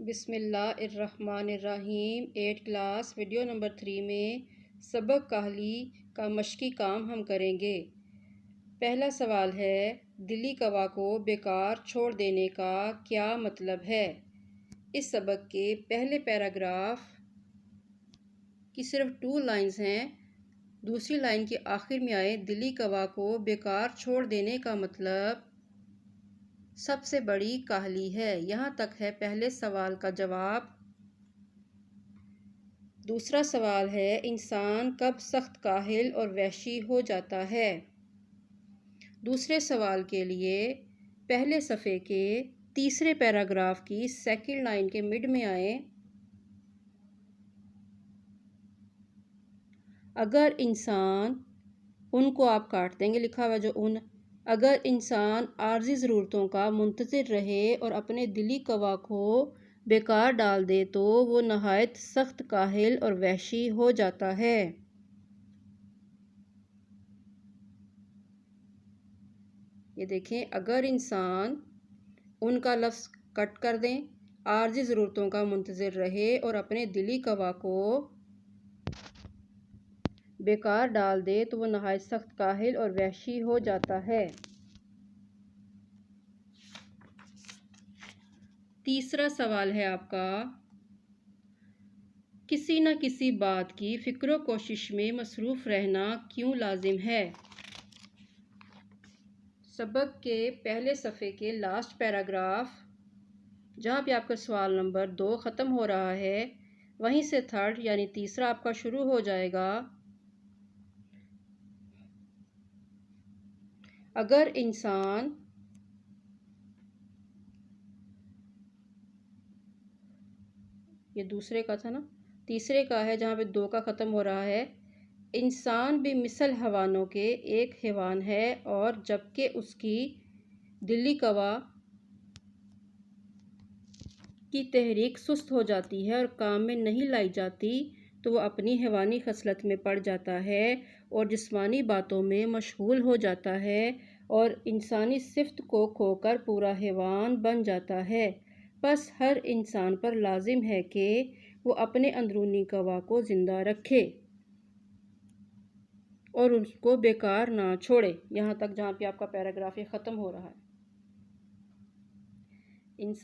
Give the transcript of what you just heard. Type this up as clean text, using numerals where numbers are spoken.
بسم اللہ الرحمن الرحیم 8 کلاس ویڈیو نمبر 3 میں سبق کاہلی کا مشقی کام ہم کریں گے۔ پہلا سوال ہے، دلی کوا کو بیکار چھوڑ دینے کا کیا مطلب ہے؟ اس سبق کے پہلے پیراگراف کی صرف 2 لائنز ہیں۔ دوسری لائن کے آخر میں آئے دلی کوا کو بیکار چھوڑ دینے کا مطلب سب سے بڑی کاہلی ہے۔ یہاں تک ہے پہلے سوال کا جواب۔ دوسرا سوال ہے، انسان کب سخت کاہل اور وحشی ہو جاتا ہے؟ دوسرے سوال کے لیے پہلے صفحے کے تیسرے پیراگراف کی سیکنڈ لائن کے مڈ میں آئیں۔ اگر انسان، ان کو آپ کاٹ دیں گے، لکھا ہوا جو ان، اگر انسان عارضی ضرورتوں کا منتظر رہے اور اپنے دلی کوا کو بیکار ڈال دے تو وہ نہایت سخت کاہل اور وحشی ہو جاتا ہے۔ یہ دیکھیں، اگر انسان، ان کا لفظ کٹ کر دیں، عارضی ضرورتوں کا منتظر رہے اور اپنے دلی کوا کو بیکار ڈال دے تو وہ نہایت سخت کاہل اور وحشی ہو جاتا ہے۔ تیسرا سوال ہے آپ کا، کسی نہ کسی بات کی فکر و کوشش میں مصروف رہنا کیوں لازم ہے؟ سبق کے پہلے صفحے کے لاسٹ پیراگراف جہاں پہ آپ کا سوال نمبر 2 ختم ہو رہا ہے، وہیں سے تھرڈ یعنی تیسرا آپ کا شروع ہو جائے گا۔ اگر انسان، یہ دوسرے کا تھا نا، تیسرے کا ہے جہاں پہ 2 کا ختم ہو رہا ہے۔ انسان بھی مثل حیوانوں کے ایک حیوان ہے اور جبکہ اس کی دلی کوا کی تحریک سست ہو جاتی ہے اور کام میں نہیں لائی جاتی تو وہ اپنی حیوانی خصلت میں پڑ جاتا ہے اور جسمانی باتوں میں مشغول ہو جاتا ہے اور انسانی صفت کو کھو کر پورا حیوان بن جاتا ہے۔ پس ہر انسان پر لازم ہے کہ وہ اپنے اندرونی کوا کو زندہ رکھے اور اس کو بیکار نہ چھوڑے۔ یہاں تک جہاں پہ آپ کا پیراگراف یہ ختم ہو رہا ہے۔